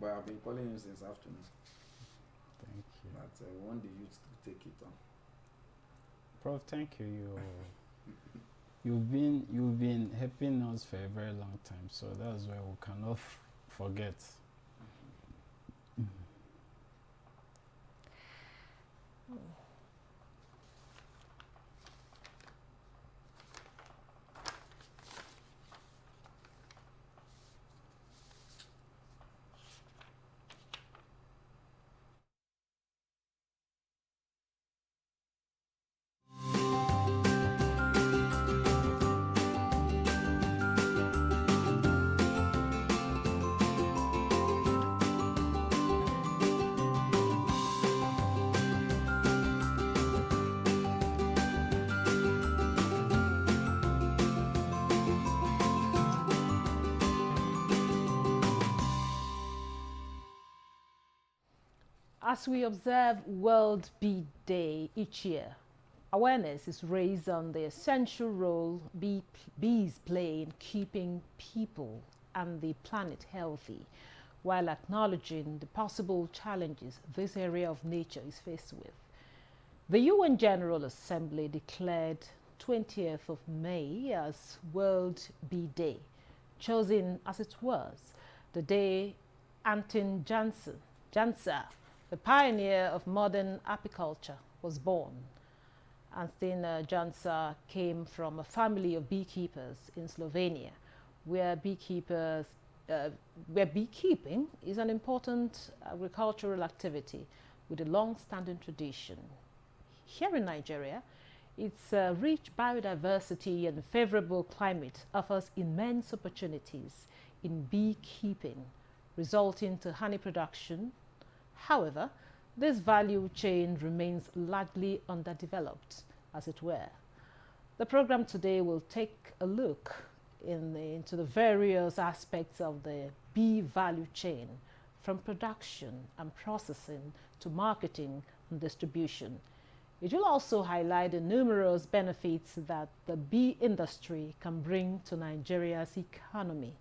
but I've been calling you since afternoon. Thank you. But I want the youth to take it on. Prof, thank you. You've been helping us for a very long time, so that's why we cannot forget. As we observe World Bee Day each year, awareness is raised on the essential role bees play in keeping people and the planet healthy, while acknowledging the possible challenges this area of nature is faced with. The UN General Assembly declared 20th of May as World Bee Day, chosen as it was the day Anton Jansa, the pioneer of modern apiculture, was born. Anton Jansa came from a family of beekeepers in Slovenia, where beekeeping is an important agricultural activity with a long-standing tradition. Here in Nigeria, its rich biodiversity and favorable climate offers immense opportunities in beekeeping, resulting to honey production. However, this value chain remains largely underdeveloped, as it were. The program today will take a look into the various aspects of the bee value chain, from production and processing to marketing and distribution. It will also highlight the numerous benefits that the bee industry can bring to Nigeria's economy,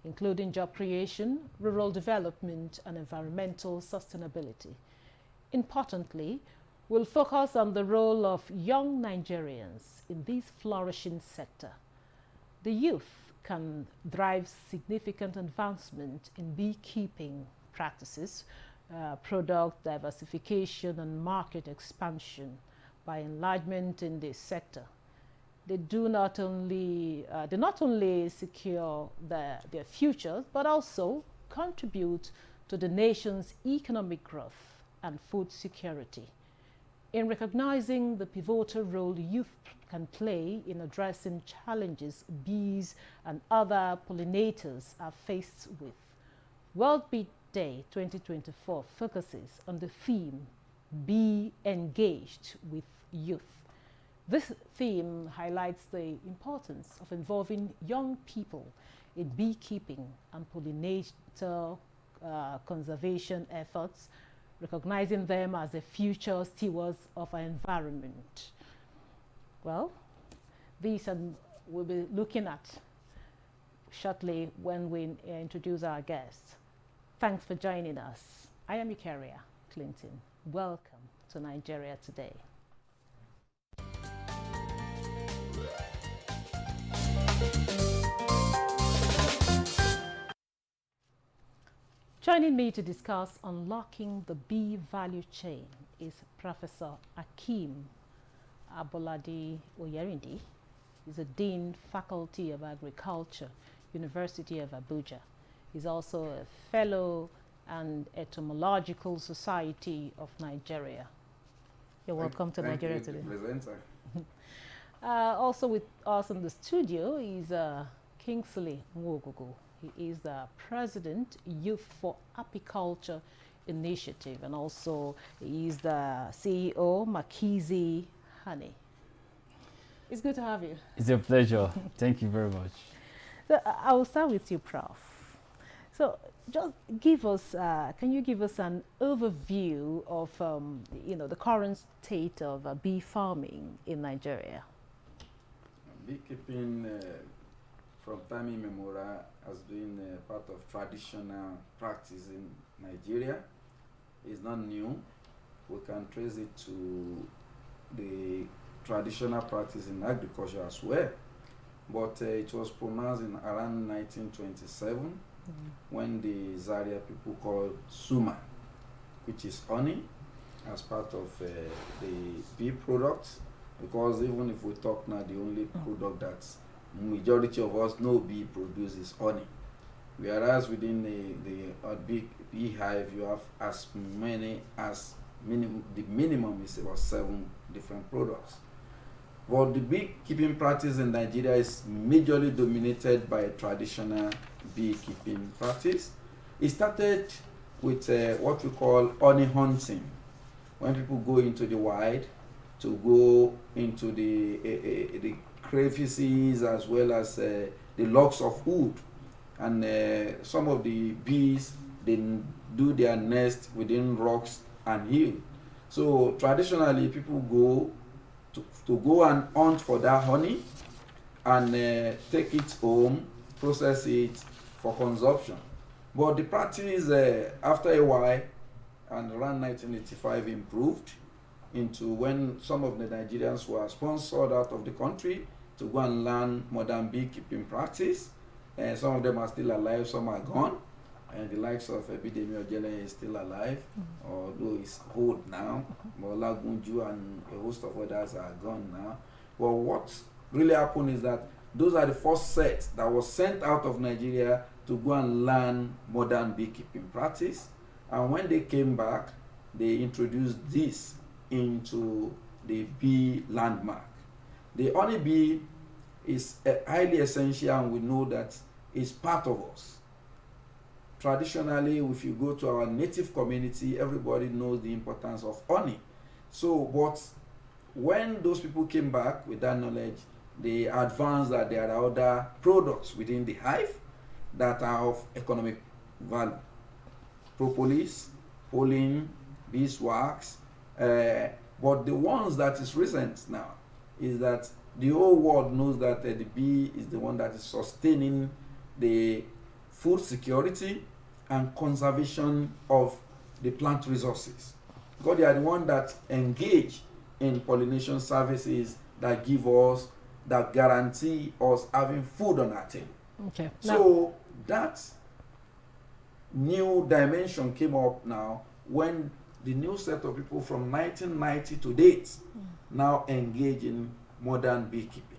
including job creation, rural development, and environmental sustainability. Importantly, we'll focus on the role of young Nigerians in this flourishing sector. The youth can drive significant advancement in beekeeping practices, product diversification, and market expansion by enlargement in this sector. They not only secure their futures, but also contribute to the nation's economic growth and food security. In recognizing the pivotal role youth can play in addressing challenges bees and other pollinators are faced with, World Bee Day 2024 focuses on the theme, Be Engaged with Youth. This theme highlights the importance of involving young people in beekeeping and pollinator conservation efforts, recognizing them as the future stewards of our environment. Well, these we'll be looking at shortly when we introduce our guests. Thanks for joining us. I am Eucharia Clinton. Welcome to Nigeria Today. Joining me to discuss unlocking the bee value chain is Professor Akeem Abolade Oyerindi. He's a Dean, Faculty of Agriculture, University of Abuja. He's also a Fellow and Etymological Society of Nigeria. You're welcome to Nigeria Today. Presenter. Also with us in the studio is Kingsley Nwogogo. He is the President, Youth for Apiculture Initiative, and also he is the CEO, Makizi Honey. It's good to have you. It's a pleasure. Thank you very much. So I will start with you, Prof. So just give us, can you give us an overview of, the current state of bee farming in Nigeria? Beekeeping from time immemorial has been a part of traditional practice in Nigeria. It's not new. We can trace it to the traditional practice in agriculture as well. But it was pronounced in around 1927 when the Zaria people called Suma, which is honey, as part of the bee products. Because even if we talk now, the only product that majority of us know bee produces honey. Whereas within the big beehive, you have as many as the minimum is about 7 different products. But the beekeeping practice in Nigeria is majorly dominated by traditional beekeeping practice. It started with what we call honey hunting, when people go into the wild to go into the crevices as well as the logs of wood, and some of the bees, they do their nest within rocks and hills. So traditionally, people go to go and hunt for that honey and take it home, process it for consumption. But the practice, after a while, and around 1985, improved into when some of the Nigerians were sponsored out of the country to go and learn modern beekeeping practice. Some of them are still alive, some are gone. And the likes of Epidemia Ojele is still alive, although he's old now. Mola Gunju and a host of others are gone now. But what really happened is that those are the first sets that was sent out of Nigeria to go and learn modern beekeeping practice. And when they came back, they introduced this into the bee landmark. The honey bee is highly essential, and we know that it's part of us. Traditionally, if you go to our native community, everybody knows the importance of honey. So, but when those people came back with that knowledge, they advanced that there are other products within the hive that are of economic value. Propolis, pollen, beeswax, but the ones that is recent now is that the whole world knows that the bee is the one that is sustaining the food security and conservation of the plant resources. Because they are the one that engage in pollination services that give us, that guarantee us having food on our table. Okay. So that new dimension came up now when the new set of people from 1990 to date now engage in modern beekeeping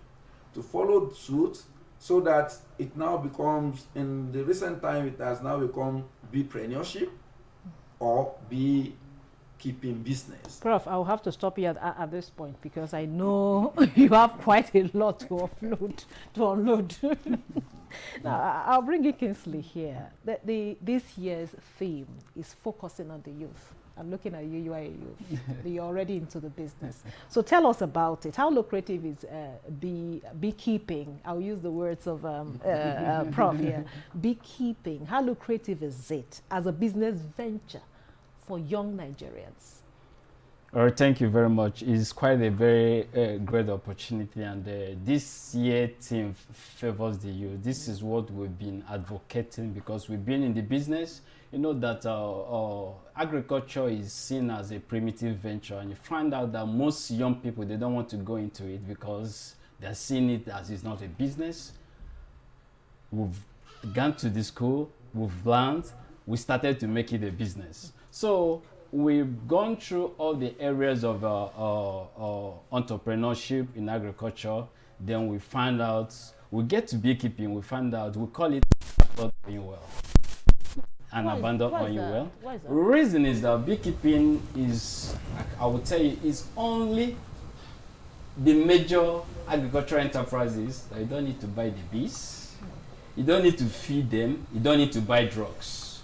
to follow suit, so that it now becomes, in the recent time, it has now become beepreneurship or beekeeping business. Prof, I'll have to stop you at this point, because I know you have quite a lot to unload. Now, I'll bring in Kingsley here. This year's theme is focusing on the youth. I'm looking at you, you are a youth. You're already into the business. So tell us about it. How lucrative is beekeeping? I'll use the words of Prof here. Beekeeping, how lucrative is it as a business venture for young Nigerians? Thank you very much. It's quite a very great opportunity, and this year theme favors the youth. This is what we've been advocating, because we've been in the business. You know that agriculture is seen as a primitive venture, and you find out that most young people, they don't want to go into it because they're seeing it as it's not a business. We've gone to the school, we've learned, we started to make it a business. So we've gone through all the areas of entrepreneurship in agriculture. Then we find out, we get to beekeeping, we find out, we call it doing well. And abandon on you well. Why is that? The reason is that beekeeping is, I would tell you, is only the major agricultural enterprises that you don't need to buy the bees, you don't need to feed them, you don't need to buy drugs.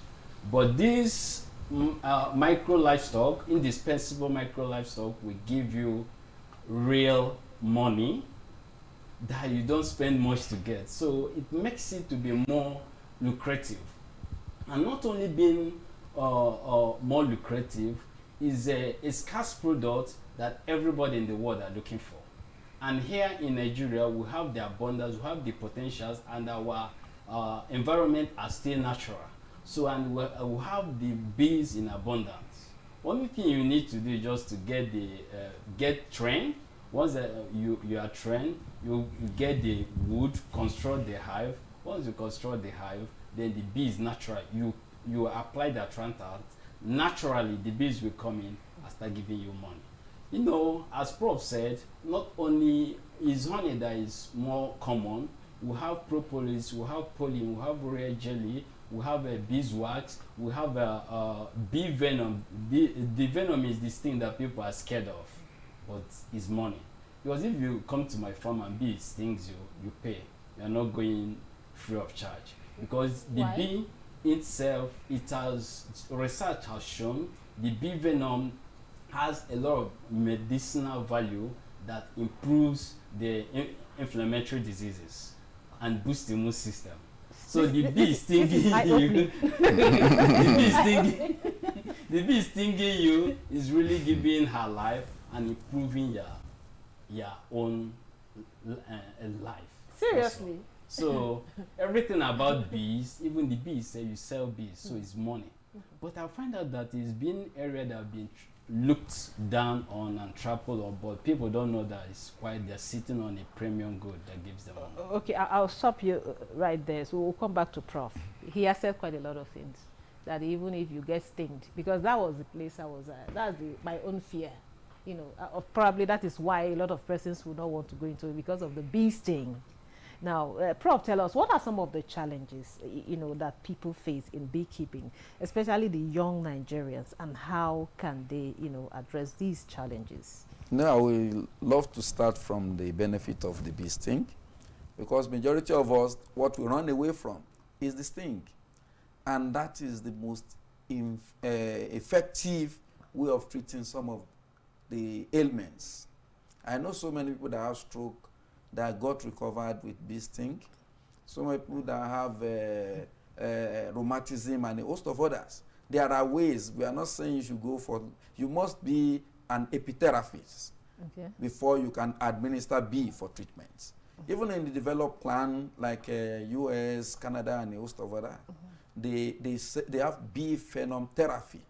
But these micro livestock, indispensable micro livestock, will give you real money that you don't spend much to get. So it makes it to be more lucrative. And not only being more lucrative, is a scarce product that everybody in the world are looking for. And here in Nigeria, we have the abundance, we have the potentials, and our environment are still natural. So, and we have the bees in abundance. Only thing you need to do is just to get trained. Once you are trained, you get the wood, construct the hive. Once you construct the hive, then the bees natural. You apply the attractant. Naturally, the bees will come in and start giving you money. You know, as Prof said, not only is honey that is more common, we have propolis, we have pollen, we have royal jelly, we have beeswax, we have bee venom. The venom is this thing that people are scared of, but it's money. Because if you come to my farm and bee stings you, you pay. You're not going free of charge. Because the bee itself, research has shown the bee venom has a lot of medicinal value that improves the inflammatory diseases and boosts the immune system. So the bee stinging you, the bee stinging you is really giving her life and improving your own life. Seriously. Also. So everything about bees, even the bees say you sell bees, so it's money. But I find out that it's been area that have been looked down on and trampled on, but people don't know that they're sitting on a premium good that gives them money. Okay, I'll stop you right there. So we'll come back to Prof. He has said quite a lot of things that even if you get stinged, because that was the place I was at. That's my own fear. You know, probably that is why a lot of persons would not want to go into it, because of the bee sting. Now, Prof, tell us, what are some of the challenges, you know, that people face in beekeeping, especially the young Nigerians, and how can they, you know, address these challenges? Now, I would love to start from the benefit of the bee sting, because majority of us, what we run away from is the sting. And that is the most effective way of treating some of the ailments. I know so many people that have stroke that got recovered with bee sting. So many people that have rheumatism and a host of others. There are ways. We are not saying you should go for, you must be an epitherapist before you can administer bee for treatments. Even in the developed plan, like US, Canada, and a host of others, they have bee venom therapy,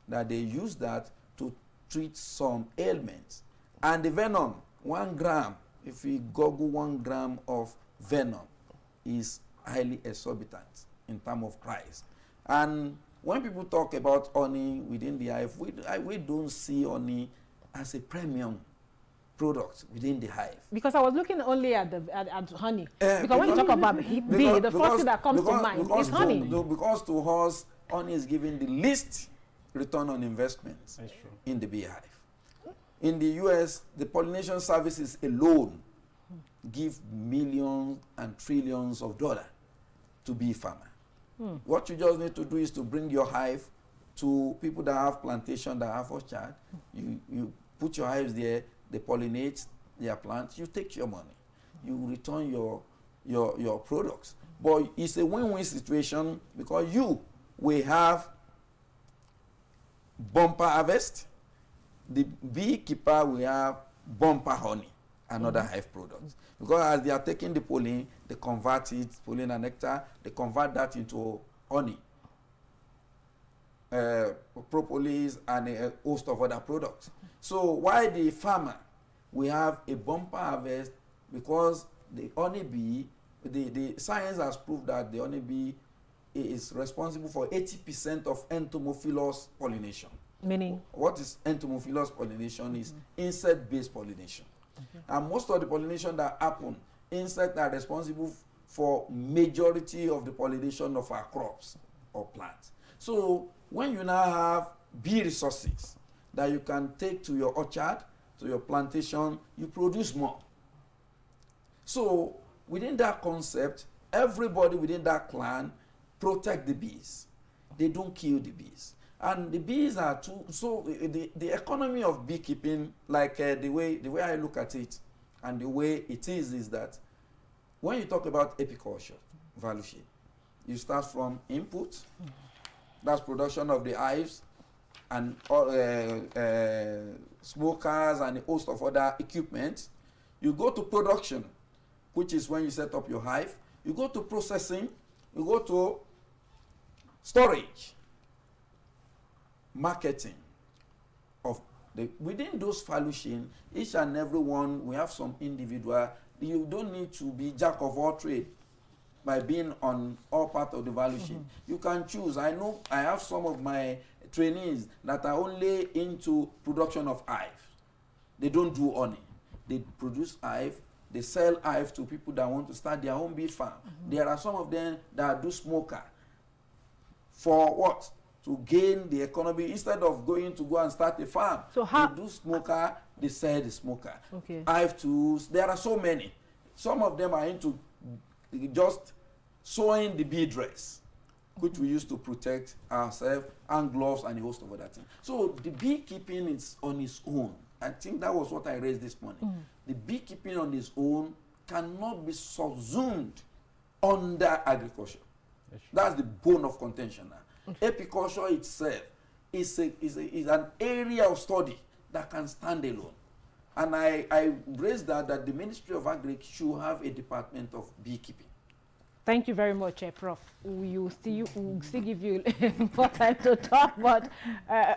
that they use that to treat some ailments. And the venom, 1 gram, if we Google 1 gram of venom, is highly exorbitant in terms of price. And when people talk about honey within the hive, we don't see honey as a premium product within the hive. Because I was looking only at honey. Because when you talk about bee, the first thing that comes to mind is honey. Because to us, honey is giving the least return on investments in the beehive. In the US, the pollination services alone give millions and trillions of dollars to bee farmer. What you just need to do is to bring your hive to people that have plantation, that have orchard. You put your hives there, they pollinate their plants, you take your money. You return your products. But it's a win-win situation, because you will have bumper harvest, the beekeeper will have bumper honey and other hive products. Because as they are taking the pollen, they convert it, pollen and nectar, they convert that into honey, propolis, and a host of other products. So why the farmer will have a bumper harvest? Because the honeybee, the science has proved that the honeybee is responsible for 80% of entomophilous pollination. Meaning? What is entomophilous pollination? Is insect-based pollination. And most of the pollination that happen, insects are responsible for majority of the pollination of our crops or plants. So when you now have bee resources that you can take to your orchard, to your plantation, you produce more. So within that concept, everybody within that clan protect the bees. They don't kill the bees. And the bees are too, so the economy of beekeeping, like the way I look at it and the way it is that when you talk about apiculture, value chain, you start from input, that's production of the hives and smokers and a host of other equipment. You go to production, which is when you set up your hive. You go to processing. You go to storage, marketing. Within those value chain, each and every one, we have some individual. You don't need to be jack of all trade by being on all part of the value chain. You can choose. I know I have some of my trainees that are only into production of hive. They don't do honey. They produce hive. They sell hive to people that want to start their own bee farm. There are some of them that do smoker. For what? To gain the economy instead of going to go and start a farm. So how they do smoker, they sell the smoker. Okay. Hive tools, there are so many. Some of them are into just sewing the bee dress, which we use to protect ourselves, and gloves and a host of other things. So the beekeeping is on its own. I think that was what I raised this morning. The beekeeping on its own cannot be subsumed under agriculture. That's the bone of contention now. Apiculture itself is an area of study that can stand alone. And I raised that the Ministry of Agri should have a department of beekeeping. Thank you very much, Prof. We'll still give you more time to talk, but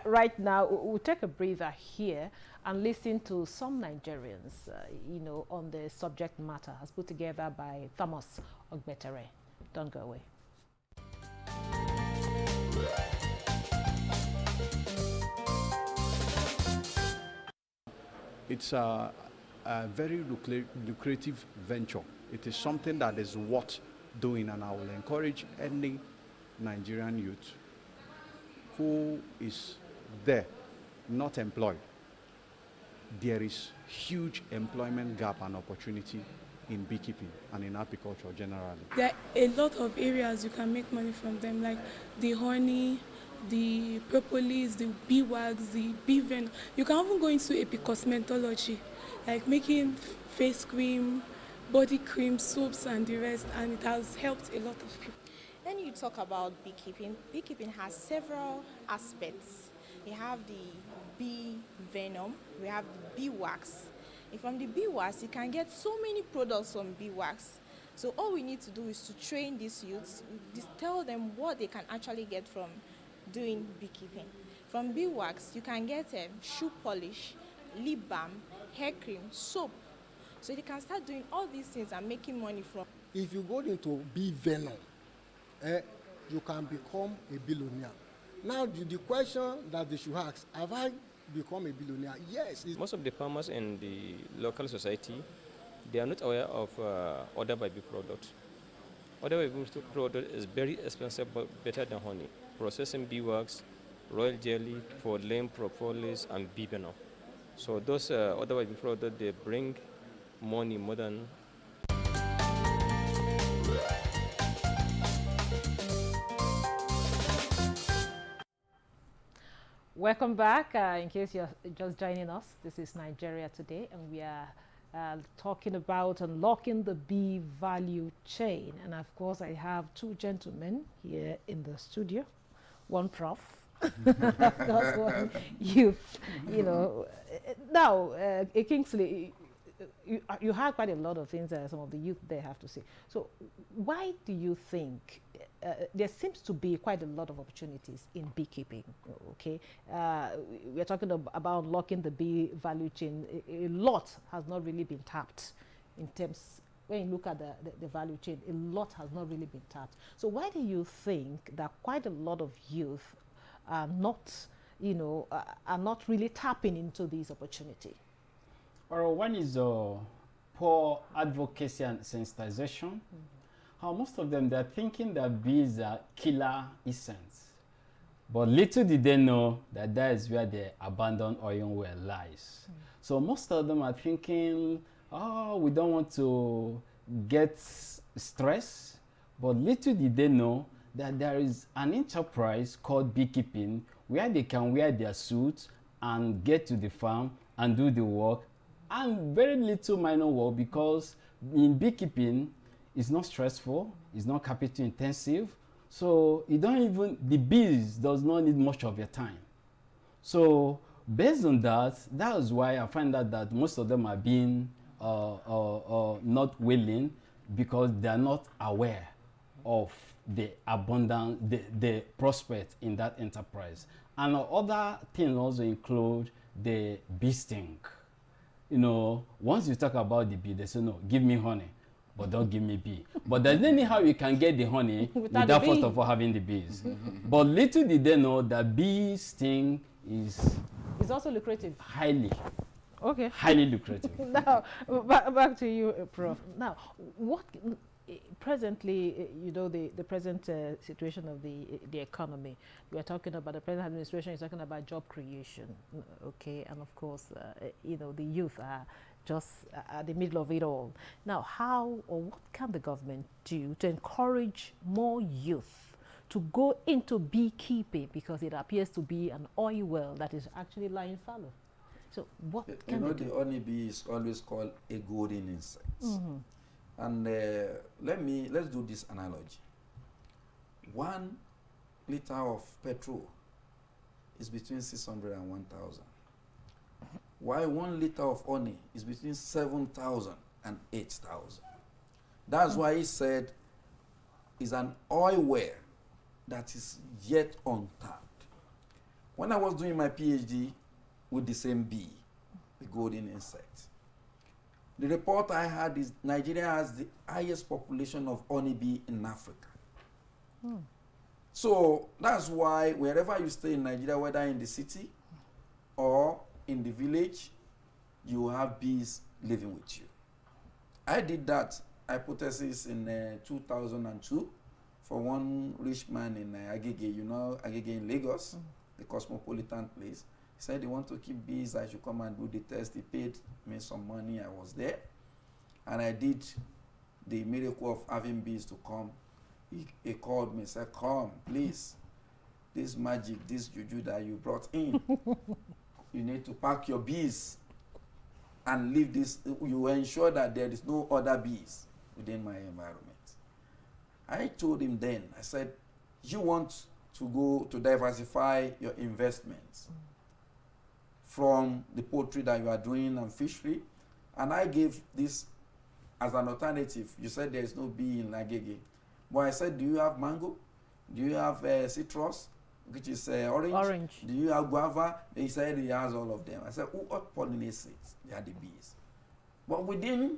right now we'll take a breather here and listen to some Nigerians, on the subject matter as put together by Thomas Ogbetere. Don't go away. It's a very lucrative venture. It is something that is worth doing, and I will encourage any Nigerian youth who is there, not employed. There is huge employment gap and opportunity in beekeeping and in apiculture generally. There are a lot of areas you can make money from them, like the honey, the propolis, the bee wax, the bee venom. You can even go into epicosmetology, like making face cream, body cream, soaps and the rest, and it has helped a lot of people. When you talk about beekeeping, beekeeping has several aspects. You have the bee venom, we have the bee wax. And from the bee wax, you can get so many products from bee wax. So all we need to do is to train these youths, tell them what they can actually get from doing beekeeping. From bee wax, you can get shoe polish, lip balm, hair cream, soap. So they can start doing all these things and making money from. If you go into bee venom, you can become a billionaire. Now the question that they should ask, have I become a billionaire? Yes. Most of the farmers in the local society, they are not aware of other by bee products. Other by bee product is very expensive but better than honey. Processing bee wax, royal jelly, pollen, propolis, and bee venom. So those other by bee products, they bring money more than. Welcome back. In case you're just joining us, this is Nigeria Today, and we are talking about unlocking the bee value chain. And of course, I have two gentlemen here in the studio, one prof, that's one youth. Now, Kingsley, you have quite a lot of things that some of the youth they have to say. So why do you think there seems to be quite a lot of opportunities in beekeeping? Okay, we're talking about unlocking the bee value chain. A lot has not really been tapped in terms, when you look at the value chain, a lot has not really been tapped. So why do you think that quite a lot of youth are not, are not really tapping into these opportunities? Or one is poor advocacy and sensitization. Most of them, they're thinking that bees are killer insects. But little did they know that that is where the abandoned oil well lies. So most of them are thinking, oh, we don't want to get stress. But little did they know that there is an enterprise called beekeeping where they can wear their suits and get to the farm and do the work, and very little minor work, because in beekeeping, it's not stressful, it's not capital intensive, so you don't even, the bees does not need much of your time. So based on that, that is why I find out that most of them are being not willing because they are not aware of the abundance, the prospect in that enterprise. And other things also include the bee sting. You know, once you talk about the bee, they say, no, give me honey, but don't give me bee. But there's anyhow you can get the honey without first of all having the bees. But little did they know that bee sting is also lucrative. Highly. Okay. Highly lucrative. Now, back to you, Prof. Now, what presently, you know, the present situation of the economy, we are talking about, the present administration is talking about job creation, okay, and of course, you know, the youth are just at the middle of it all. Now, how or what can the government do to encourage more youth to go into beekeeping, because it appears to be an oil well that is actually lying fallow? So what can the honeybee is always called a golden insect. And let's do this analogy. 1 liter of petrol is between 600 and 1,000. While 1 liter of honey is between 7,000 and 8,000. That's why he said it's an oil well that is yet untapped. When I was doing my PhD with the same bee, the golden insect, the report I had is Nigeria has the highest population of honeybee in Africa. So that's why wherever you stay in Nigeria, whether in the city or in the village, you have bees living with you. I did that hypothesis in 2002 for one rich man in Agege, you know, Agege in Lagos, the cosmopolitan place. He said he want to keep bees, I should come and do the test. He paid me some money, I was there. And I did the miracle of having bees to come. He called me, said, come, please. This magic, this juju that you brought in, you need to pack your bees and leave this. You ensure that there is no other bees within my environment. I told him then, I said, you want to go to diversify your investments from the poultry that you are doing and fishery, and I gave this as an alternative. You said there is no bee in Agege, but I said, do you have mango? Do you have citrus, which is orange? Do you have guava? He said he has all of them. I said, what pollinates it? They are the bees. But within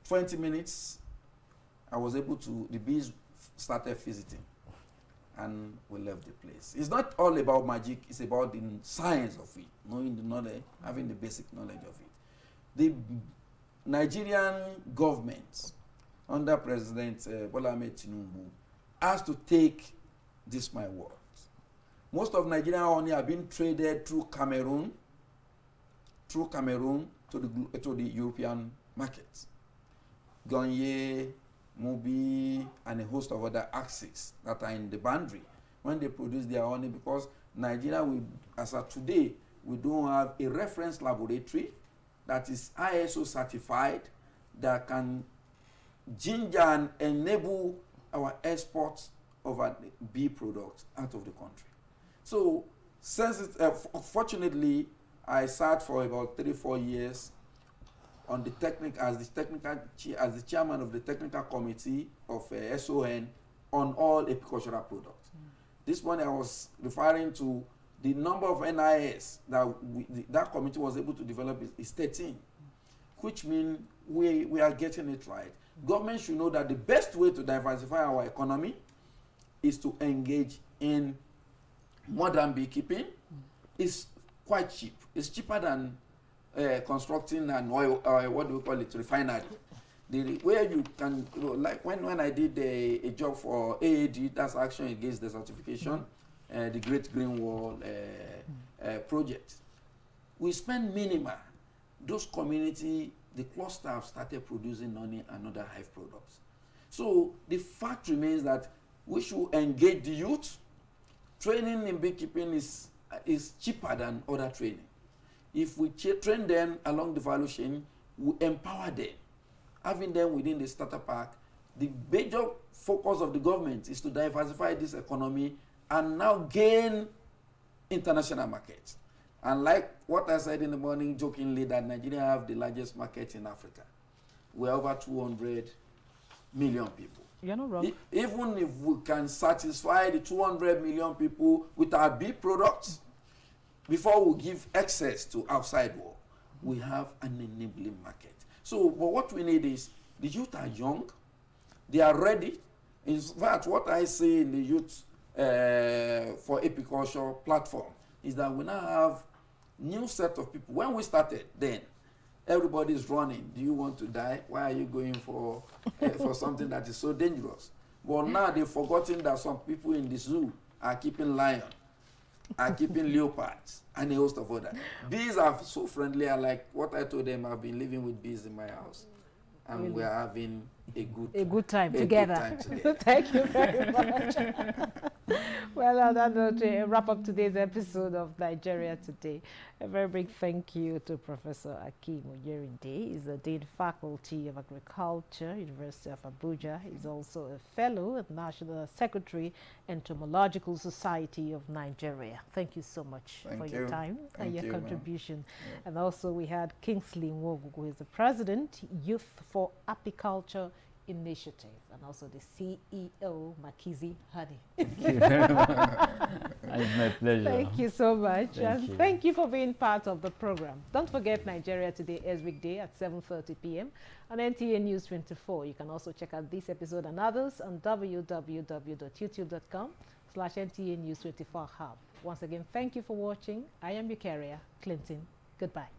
20 minutes, I was able to, the bees started visiting, and we left the place. It's not all about magic, it's about the science of it, knowing the knowledge, having the basic knowledge of it. The Nigerian government, under President Bola Ahmed Tinubu, has to take this my words. Most of Nigerian honey have been traded through Cameroon to the European markets. Ganye, Mobi, and a host of other axes that are in the boundary when they produce their honey, because Nigeria, as of today, we don't have a reference laboratory that is ISO certified that can ginger and enable our exports of our bee products out of the country. So, since fortunately, I sat for about 3-4 years on the as the chairman of the technical committee of SON on all apicultural products. This morning I was referring to the number of NIS that that committee was able to develop is 13, which means we are getting it right. Government should know that the best way to diversify our economy is to engage in modern beekeeping. It's quite cheap. It's cheaper than constructing an oil, what do we call it, refinery. Where you can, like when I did a job for AAD, that's Action Against Desertification, the Great Green Wall project. We spend minimal. Those community, the cluster have started producing honey and other hive products. So the fact remains that we should engage the youth. Training in beekeeping is cheaper than other training. If we train them along the value chain, we empower them. Having them within the starter pack, the major focus of the government is to diversify this economy and now gain international markets. And like what I said in the morning jokingly, that Nigeria have the largest market in Africa. We're over 200 million people. You're not wrong. Even if we can satisfy the 200 million people with our big products, before we give access to outside world, we have an enabling market. So, but what we need is, the youth are young, they are ready. In fact, what I see in the youth for apiculture platform is that we now have new set of people. When we started, then everybody's running. Do you want to die? Why are you going for something that is so dangerous? But now they've forgotten that some people in the zoo are keeping lion, are keeping leopards, and a host of others. Bees are so friendly. I like what I told them. I've been living with bees in my house, and really? We're having a good time together. Thank you very much. Well, on that note, wrap up today's episode of Nigeria Today. A very big thank you to Professor Akeem Oyerinde. He's the Dean Faculty of Agriculture, University of Abuja. He's also a fellow at National Secretary, Entomological Society of Nigeria. Thank you so much for your time and your contribution. Yeah. And also we had Kingsley Nwogu, who is the President, Youth for Apiculture Initiative, and also the CEO, Makizi Honey. Thank you very much. It's my pleasure. Thank you so much. Thank you for being part of the program. Don't forget, Nigeria Today is weekday at 7:30 p.m. on NTA News 24. You can also check out this episode and others on www.youtube.com/NTA News 24 Hub. Once again, thank you for watching. I am your carrier, Clinton. Goodbye.